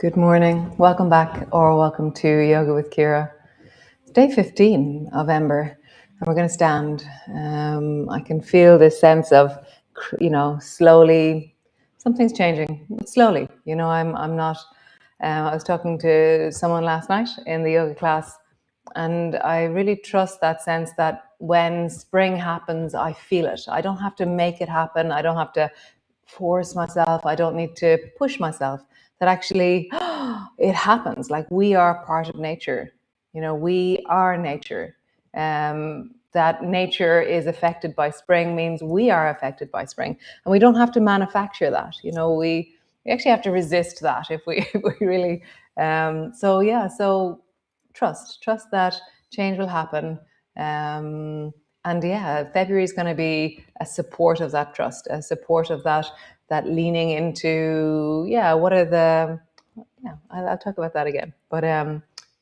Good morning. Welcome back or welcome to Yoga with Ciara. It's day 15 of EMBER and we're going to stand. I can feel this sense of, slowly, something's changing, but slowly. I'm not, I was talking to someone last night in the yoga class and I really trust that sense that when spring happens, I feel it. I don't have to make it happen. I don't have to force myself. I don't need to push myself. That actually it happens. Like we are part of nature. We are nature. That nature is affected by spring means we are affected by spring, and we don't have to manufacture that. We actually have to resist that if we really. So trust that change will happen. And yeah, February is going to be a support of that trust, a support of that leaning into, what are the, I'll talk about that again. But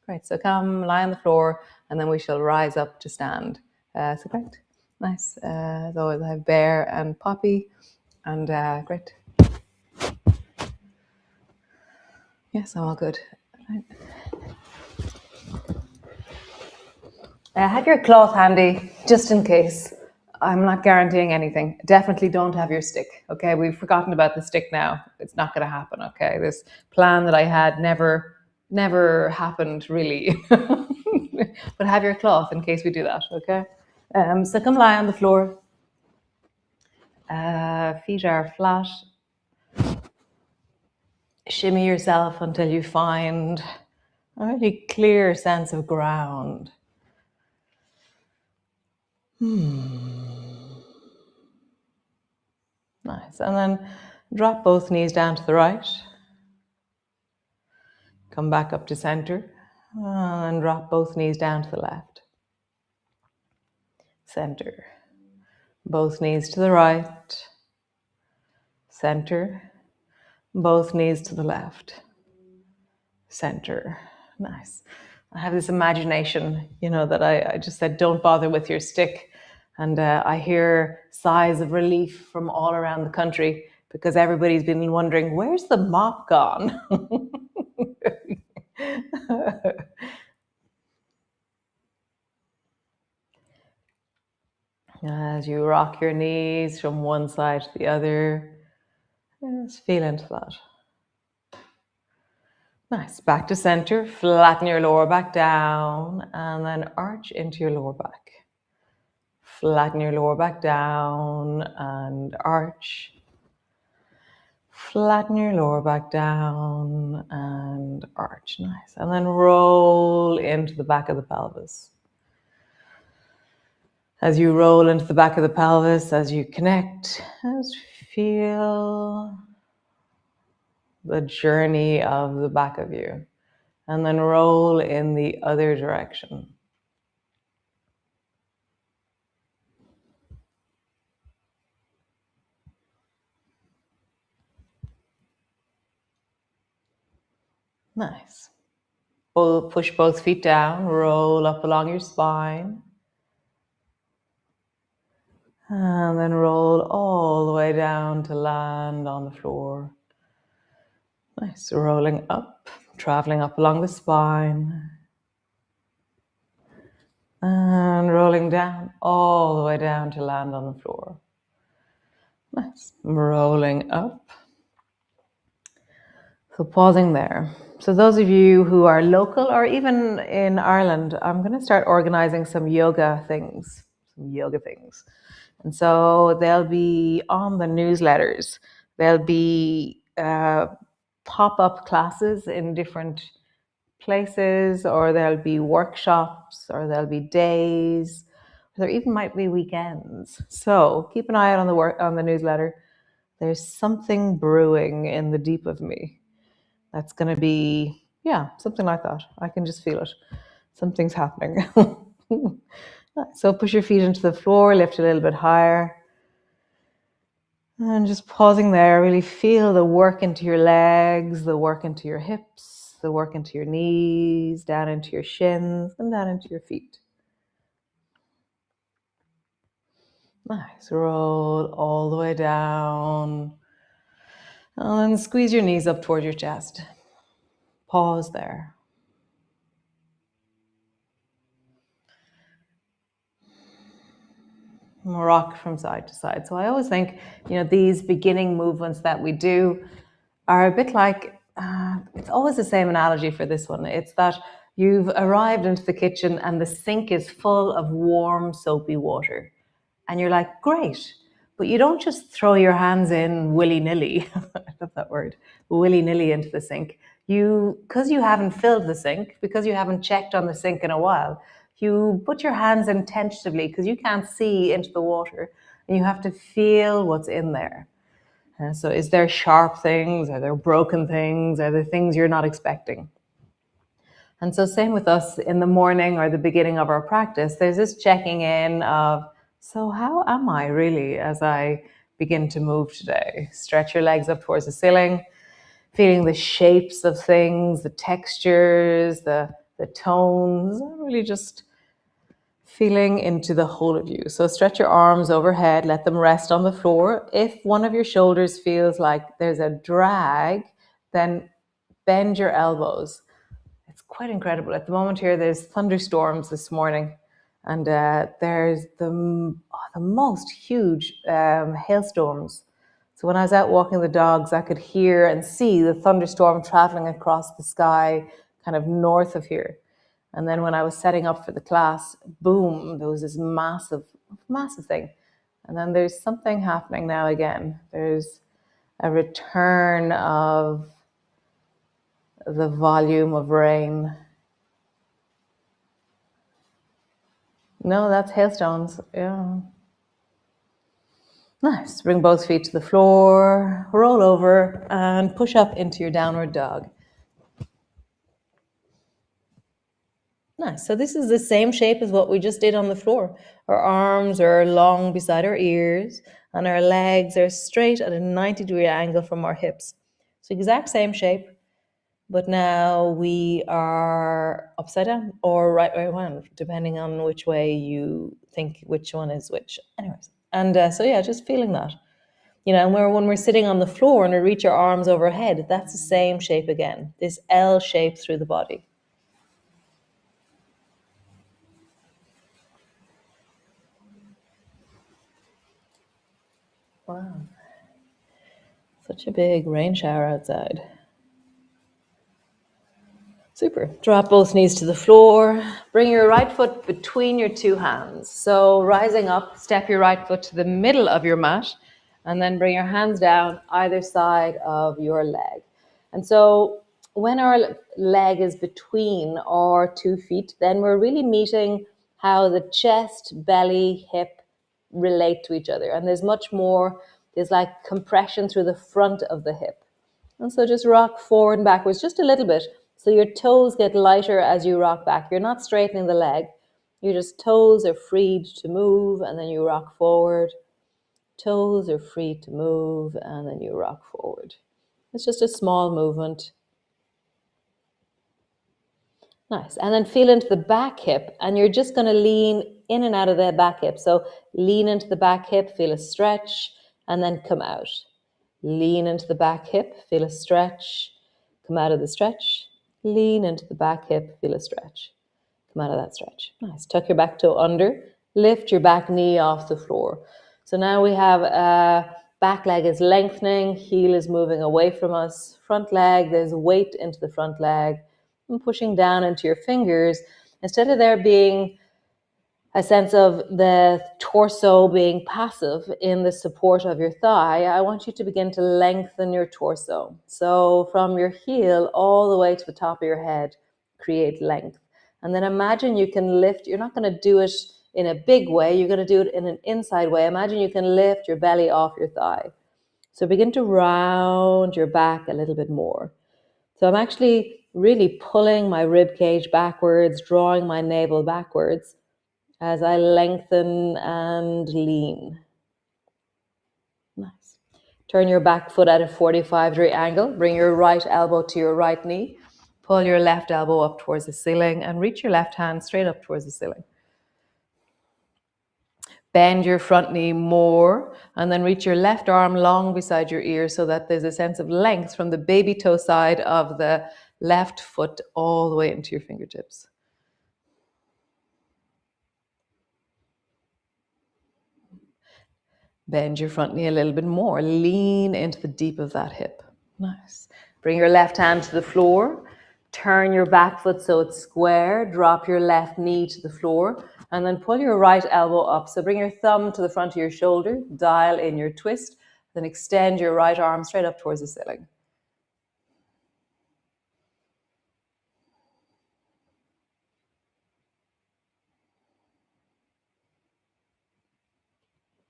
great, so come lie on the floor and then we shall rise up to stand. So great, nice. As always, I have Bear and Poppy, and great. Yes, I'm all good. Right. Have your cloth handy, just in case. I'm not guaranteeing anything. Definitely don't have your stick, okay? We've forgotten about the stick now. It's not going to happen, okay? This plan that I had never happened, really. But have your cloth in case we do that, okay? So come lie on the floor. Feet are flat. Shimmy yourself until you find a really clear sense of ground. Nice. And then drop both knees down to the right. Come back up to center. And drop both knees down to the left. Center. Both knees to the right. Center. Both knees to the left. Center. Nice. I have this imagination, that I just said, don't bother with your stick. And I hear sighs of relief from all around the country because everybody's been wondering, where's the mop gone? As you rock your knees from one side to the other, just feel into that. Nice. Back to center. Flatten your lower back down and then arch into your lower back. Flatten your lower back down and arch. Flatten your lower back down and arch. Nice. And then roll into the back of the pelvis. As you roll into the back of the pelvis, as you connect, just feel the journey of the back of you. And then roll in the other direction. Nice. Push both feet down, roll up along your spine. And then roll all the way down to land on the floor. Nice. Rolling up, traveling up along the spine. And rolling down, all the way down to land on the floor. Nice. Rolling up. So pausing there. So those of you who are local or even in Ireland, I'm going to start organizing some yoga things. And so they'll be on the newsletters. There'll be pop-up classes in different places, or there'll be workshops, or there'll be days. There even might be weekends. So keep an eye out on the newsletter. There's something brewing in the deep of me. That's going to be, something like that. I can just feel it. Something's happening. So push your feet into the floor, lift a little bit higher. And just pausing there, really feel the work into your legs, the work into your hips, the work into your knees, down into your shins, and down into your feet. Nice. Roll all the way down. And then squeeze your knees up towards your chest. pause there. Rock from side to side. So I always think, these beginning movements that we do are a bit like, it's always the same analogy for this one. It's that you've arrived into the kitchen and the sink is full of warm, soapy water. And you're like, great. But you don't just throw your hands in willy-nilly. I love that word, willy-nilly into the sink. Because you haven't filled the sink, because you haven't checked on the sink in a while, you put your hands in tentatively because you can't see into the water and you have to feel what's in there. So is there sharp things? Are there broken things? Are there things you're not expecting? And so same with us in the morning or the beginning of our practice, there's this checking in of, so how am I really as I begin to move today? Stretch your legs up towards the ceiling, feeling the shapes of things, the textures, the tones, really just feeling into the whole of you. So stretch your arms overhead, let them rest on the floor. If one of your shoulders feels like there's a drag, then bend your elbows. It's quite incredible. At the moment here, there's thunderstorms this morning, and there's the most huge hailstorms. So when I was out walking the dogs, I could hear and see the thunderstorm traveling across the sky, kind of north of here. And then when I was setting up for the class, boom, there was this massive, massive thing. And then there's something happening now again. There's a return of the volume of rain. No, that's hailstones. Yeah. Nice. Bring both feet to the floor, roll over, and push up into your downward dog. Nice. So this is the same shape as what we just did on the floor. Our arms are long beside our ears, and our legs are straight at a 90-degree angle from our hips. So exact same shape, but now we are upside down or right way around, depending on which way you think which one is which. Anyways, and so yeah, just feeling that. And when we're sitting on the floor and we reach our arms overhead, that's the same shape again, this L shape through the body. Wow. Such a big rain shower outside. Super. Drop both knees to the floor. Bring your right foot between your two hands. So rising up, step your right foot to the middle of your mat, and then bring your hands down either side of your leg. And so when our leg is between our 2 feet, then we're really meeting how the chest, belly, hip relate to each other. And there's much more, there's like compression through the front of the hip. And so just rock forward and backwards just a little bit. So your toes get lighter as you rock back. You're not straightening the leg. Your just toes are freed to move, and then you rock forward. Toes are free to move, and then you rock forward. It's just a small movement. Nice. And then feel into the back hip, and you're just going to lean in and out of the back hip. So lean into the back hip, feel a stretch, and then come out. Lean into the back hip, feel a stretch, come out of the stretch. Lean into the back hip, feel a stretch. Come out of that stretch. Nice. Tuck your back toe under. Lift your back knee off the floor. So now we have back leg is lengthening, heel is moving away from us. Front leg, there's weight into the front leg. And pushing down into your fingers. Instead of there being a sense of the torso being passive in the support of your thigh, I want you to begin to lengthen your torso. So from your heel all the way to the top of your head, create length. And then imagine you can lift, you're not going to do it in a big way, you're going to do it in an inside way. Imagine you can lift your belly off your thigh. So begin to round your back a little bit more. So I'm actually really pulling my rib cage backwards, drawing my navel backwards, as I lengthen and lean. Nice. Turn your back foot at a 45-degree angle. Bring your right elbow to your right knee. Pull your left elbow up towards the ceiling and reach your left hand straight up towards the ceiling. Bend your front knee more and then reach your left arm long beside your ear so that there's a sense of length from the baby toe side of the left foot all the way into your fingertips. Bend your front knee a little bit more. Lean into the deep of that hip. Nice. Bring your left hand to the floor. Turn your back foot so it's square. Drop your left knee to the floor. And then pull your right elbow up. So bring your thumb to the front of your shoulder. Dial in your twist. Then extend your right arm straight up towards the ceiling.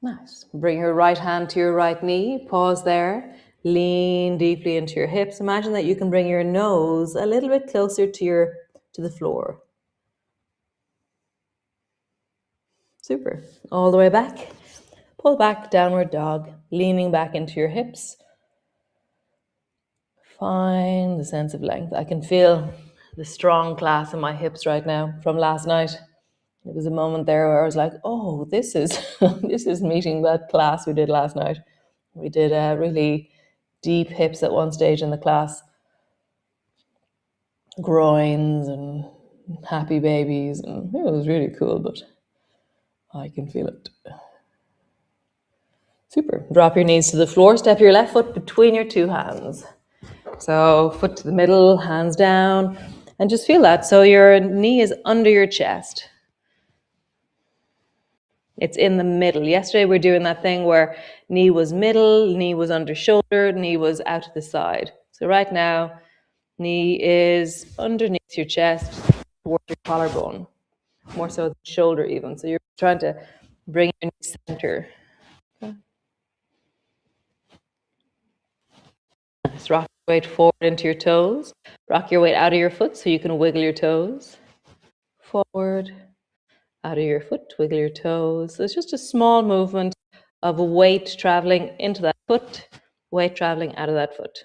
Nice. Bring your right hand to your right knee. Pause there. Lean deeply into your hips. Imagine that you can bring your nose a little bit closer to the floor. Super. All the way back. Pull back, downward dog, leaning back into your hips. Find the sense of length. I can feel the strong class in my hips right now from last night. There was a moment there where I was like, oh, this is this is meeting that class we did last night. We did really deep hips at one stage in the class. Groins and happy babies. And it was really cool, but I can feel it. Super. Drop your knees to the floor. Step your left foot between your two hands. So foot to the middle, hands down, and just feel that. So your knee is under your chest. It's in the middle. Yesterday we were doing that thing where knee was middle, knee was under shoulder, knee was out to the side. So right now, knee is underneath your chest, towards your collarbone, more so the shoulder even. So you're trying to bring your knee center. Okay. Nice. Rock your weight forward into your toes. Rock your weight out of your foot so you can wiggle your toes. Forward, out of your foot, wiggle your toes. So it's just a small movement of weight traveling into that foot, weight traveling out of that foot.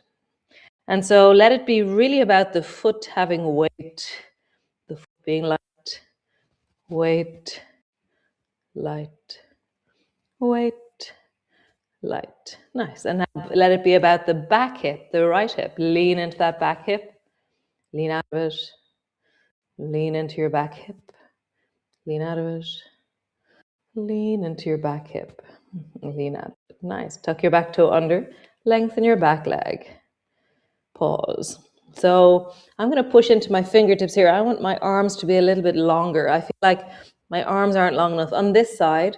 And so let it be really about the foot having weight, the foot being light, weight, light, weight, light. Nice. And now let it be about the back hip, the right hip. Lean into that back hip. Lean out of it. Lean into your back hip. Lean out of it. Lean into your back hip. Lean out. Nice. Tuck your back toe under. Lengthen your back leg. Pause. So I'm going to push into my fingertips here. I want my arms to be a little bit longer. I feel like my arms aren't long enough. On this side,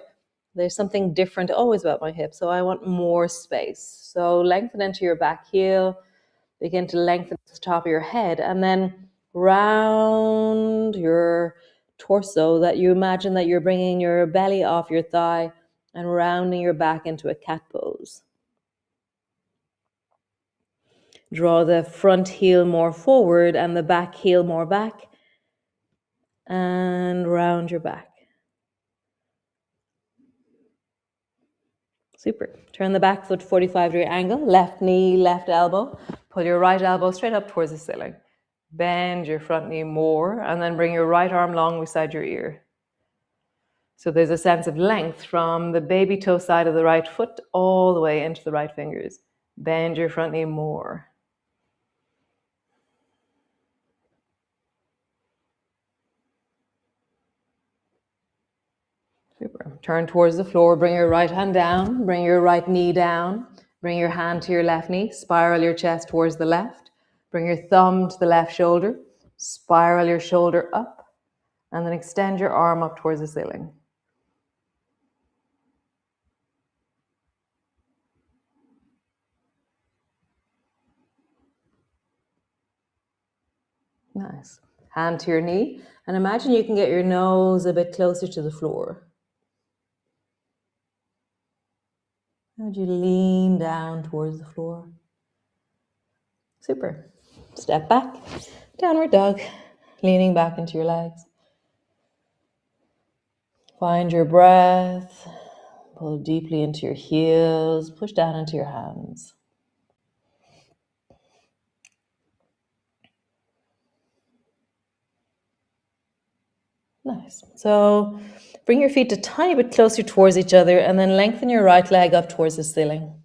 there's something different always about my hips. So I want more space. So lengthen into your back heel. Begin to lengthen the top of your head. And then round your torso, that you imagine that you're bringing your belly off your thigh and rounding your back into a cat pose. Draw the front heel more forward and the back heel more back, and round your back. Super. Turn the back foot 45-degree angle, left knee, left elbow. Pull your right elbow straight up towards the ceiling. Bend your front knee more, and then bring your right arm long beside your ear. So there's a sense of length from the baby toe side of the right foot all the way into the right fingers. Bend your front knee more. Super. Turn towards the floor. Bring your right hand down. Bring your right knee down. Bring your hand to your left knee. Spiral your chest towards the left. Bring your thumb to the left shoulder. Spiral your shoulder up. And then extend your arm up towards the ceiling. Nice. Hand to your knee. And imagine you can get your nose a bit closer to the floor. How would you lean down towards the floor? Super. Step back. Downward dog. Leaning back into your legs. Find your breath. Pull deeply into your heels. Push down into your hands. Nice. So bring your feet a tiny bit closer towards each other and then lengthen your right leg up towards the ceiling.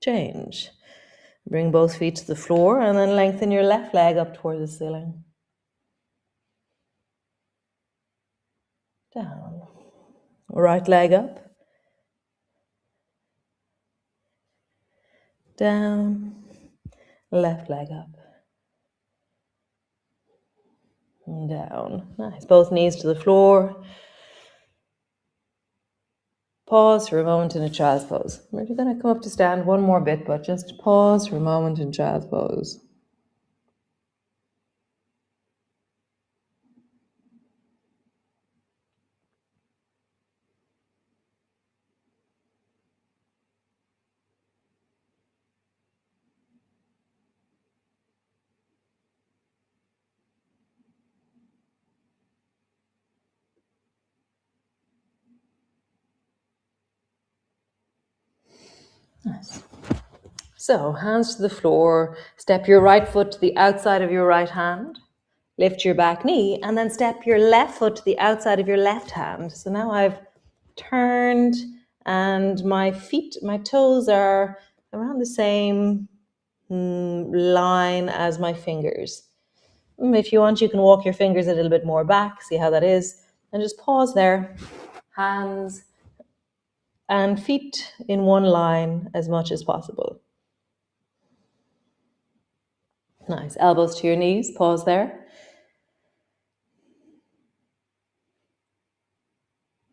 Change. Bring both feet to the floor and then lengthen your left leg up towards the ceiling. Down. Right leg up. Down. Left leg up. And down. Nice. Both knees to the floor. Pause for a moment in a child's pose. We're going to come up to stand one more bit, but just pause for a moment in child's pose. Nice. So, hands to the floor. Step your right foot to the outside of your right hand. Lift your back knee and then step your left foot to the outside of your left hand. So now I've turned and my feet, my toes are around the same line as my fingers. If you want, you can walk your fingers a little bit more back, see how that is, and just pause there. Hands and feet in one line as much as possible. Nice. Elbows to your knees. Pause there.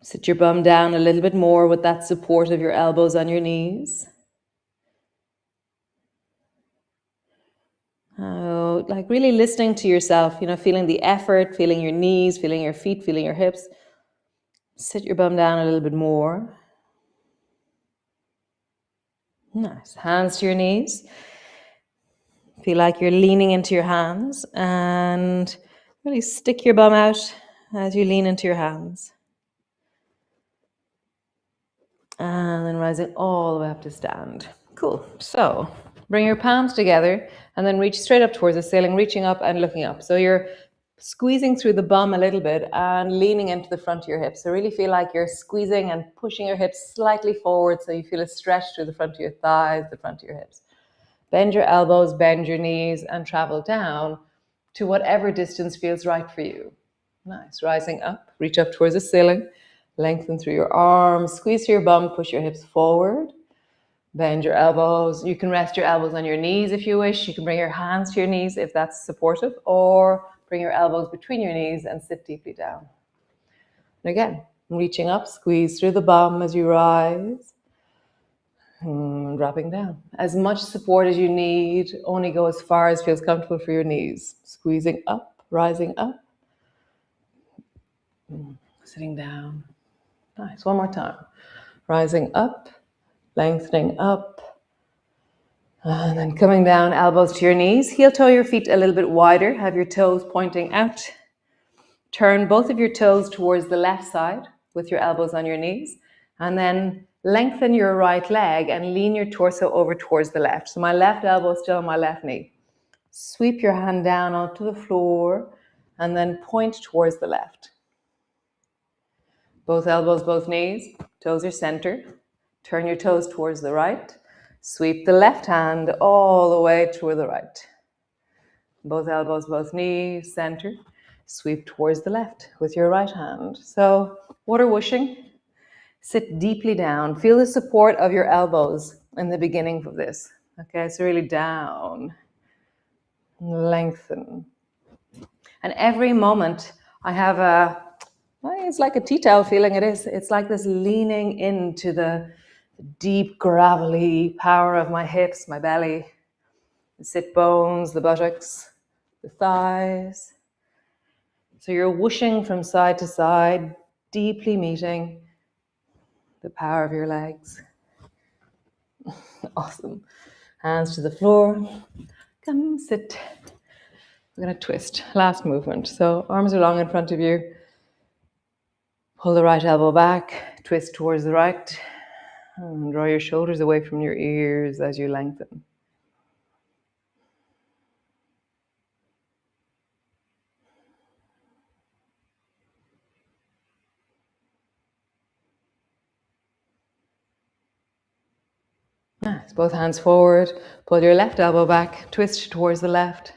Sit your bum down a little bit more with that support of your elbows on your knees. Like really listening to yourself, feeling the effort, feeling your knees, feeling your feet, feeling your hips. Sit your bum down a little bit more. Nice. Hands to your knees. Feel like you're leaning into your hands and really stick your bum out as you lean into your hands. And then rising all the way up to stand. Cool. So bring your palms together and then reach straight up towards the ceiling, reaching up and looking up. So you're squeezing through the bum a little bit and leaning into the front of your hips. So really feel like you're squeezing and pushing your hips slightly forward so you feel a stretch through the front of your thighs, the front of your hips. Bend your elbows, bend your knees, and travel down to whatever distance feels right for you. Nice. Rising up, reach up towards the ceiling, lengthen through your arms, squeeze through your bum, push your hips forward. Bend your elbows. You can rest your elbows on your knees if you wish. You can bring your hands to your knees if that's supportive, or bring your elbows between your knees and sit deeply down. And again, reaching up, squeeze through the bum as you rise. And dropping down. As much support as you need, only go as far as feels comfortable for your knees. Squeezing up, rising up. Sitting down. Nice. One more time. Rising up, lengthening up. And then coming down, elbows to your knees. Heel toe your feet a little bit wider. Have your toes pointing out. Turn both of your toes towards the left side with your elbows on your knees. And then lengthen your right leg and lean your torso over towards the left. So my left elbow is still on my left knee. Sweep your hand down onto the floor and then point towards the left. Both elbows, both knees, toes are centered. Turn your toes towards the right. Sweep the left hand all the way toward the right. Both elbows, both knees, centered. Sweep towards the left with your right hand. So water whooshing. Sit deeply down. Feel the support of your elbows in the beginning of this. Okay, so really down. Lengthen. And every moment I have it's like a tea towel feeling it is. It's like this leaning into the deep gravelly power of my hips, my belly, the sit bones, the buttocks, the thighs. So you're whooshing from side to side, deeply meeting the power of your legs. Awesome. Hands to the floor. Come sit. We're going to twist. Last movement. So arms are long in front of you. Pull the right elbow back. Twist towards the right. And draw your shoulders away from your ears as you lengthen. Nice. Both hands forward. Pull your left elbow back. Twist towards the left.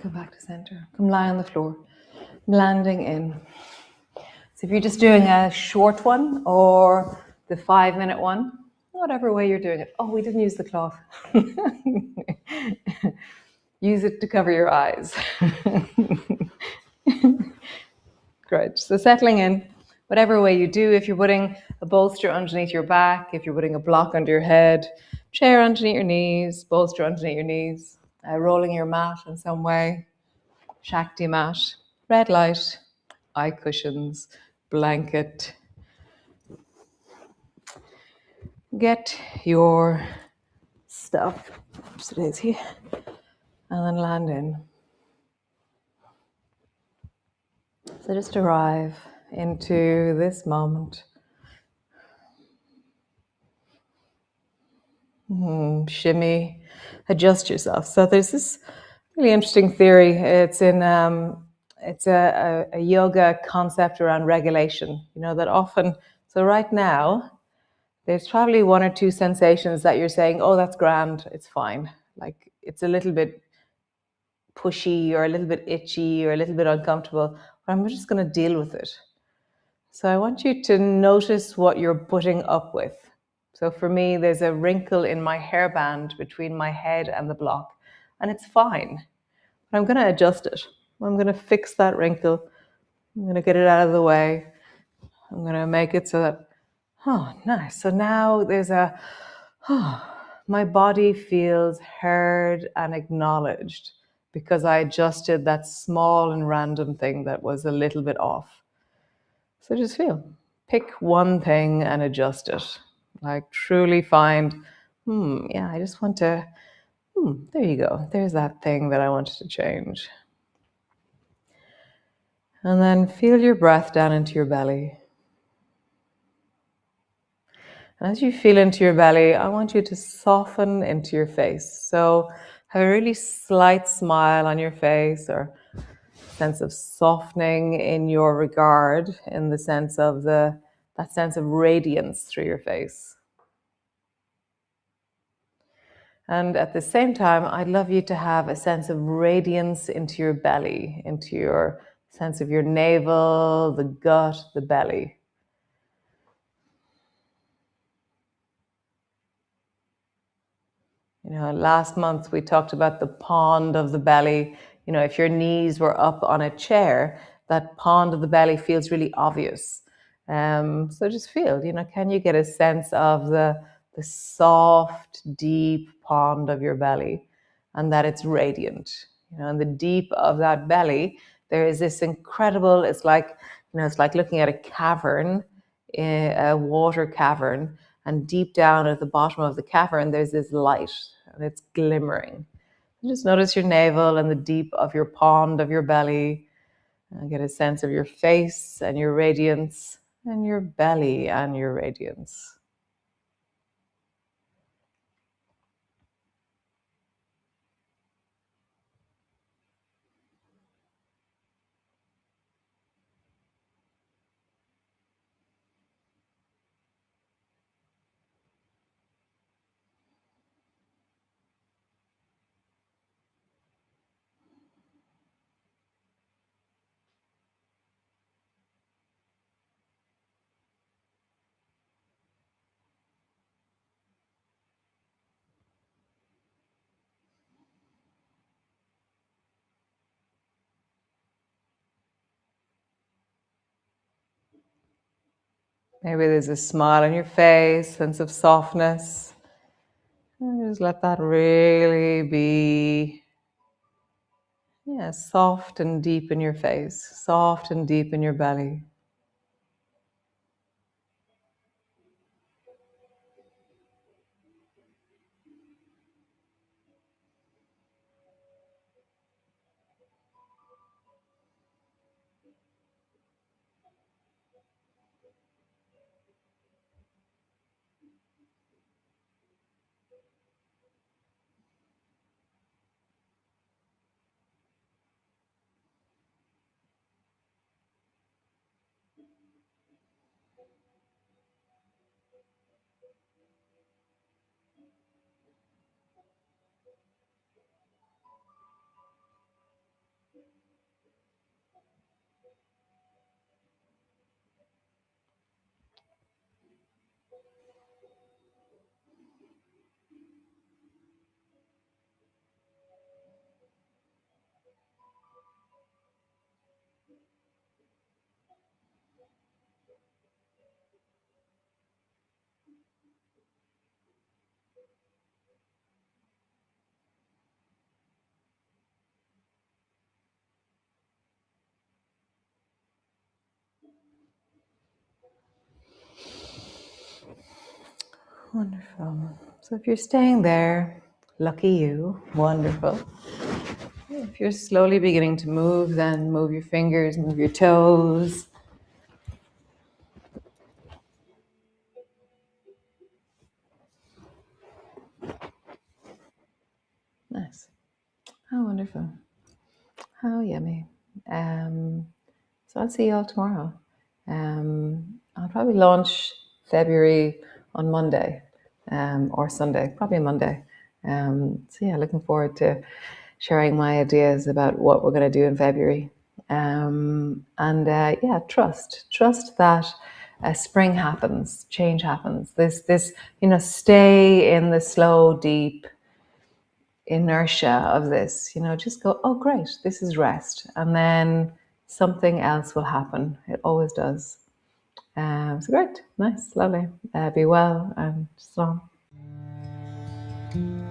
Come back to center. Come lie on the floor. Landing in. So if you're just doing a short one or the 5-minute one, whatever way you're doing it. Oh, we didn't use the cloth. Use it to cover your eyes. Great. So settling in, whatever way you do, if you're putting a bolster underneath your back, if you're putting a block under your head, chair underneath your knees, bolster underneath your knees, rolling your mat in some way, Shakti mat, red light, eye cushions, blanket. Get your stuff, oops, daisy, and then land in. So just arrive into this moment. Shimmy, adjust yourself. So there's this really interesting theory. It's in it's a yoga concept around regulation. You know that often. So right now, there's probably one or two sensations that you're saying, "Oh, that's grand. It's fine." Like it's a little bit pushy or a little bit itchy or a little bit uncomfortable. But I'm just going to deal with it. So I want you to notice what you're putting up with. So for me, there's a wrinkle in my hairband between my head and the block, and it's fine. But I'm going to adjust it. I'm going to fix that wrinkle. I'm going to get it out of the way. I'm going to make it so that, oh, nice. So now there's a, my body feels heard and acknowledged because I adjusted that small and random thing that was a little bit off. So just pick one thing and adjust it. Like truly find, yeah, I just want to, there you go. There's that thing that I wanted to change. And then feel your breath down into your belly. And as you feel into your belly, I want you to soften into your face. So have a really slight smile on your face or sense of softening in your regard in the sense of that sense of radiance through your face. And at the same time, I'd love you to have a sense of radiance into your belly, into your sense of your navel, the gut, the belly. You know, last month we talked about the pond of the belly. You know, if your knees were up on a chair, that pond of the belly feels really obvious. So just feel, you know, can you get a sense of the soft, deep pond of your belly and that it's radiant? You know, in the deep of that belly, there is this incredible, it's like, you know, it's like looking at a cavern, a water cavern, and deep down at the bottom of the cavern, there's this light and it's glimmering. Just notice your navel and the deep of your pond of your belly. And get a sense of your face and your radiance and your belly and your radiance. Maybe there's a smile on your face, sense of softness. And just let that really be, soft and deep in your face, soft and deep in your belly. Wonderful. So if you're staying there, lucky you, wonderful. If you're slowly beginning to move, then move your fingers, move your toes. Nice. How wonderful. How yummy. So I'll see you all tomorrow. I'll probably launch February on Monday or Sunday, probably Monday. So yeah, looking forward to sharing my ideas about what we're going to do in February. Yeah, trust that spring happens, change happens. This stay in the slow, deep inertia of this. Just go, oh great, this is rest, and then something else will happen. It always does. So great, nice, lovely. Be well and so on.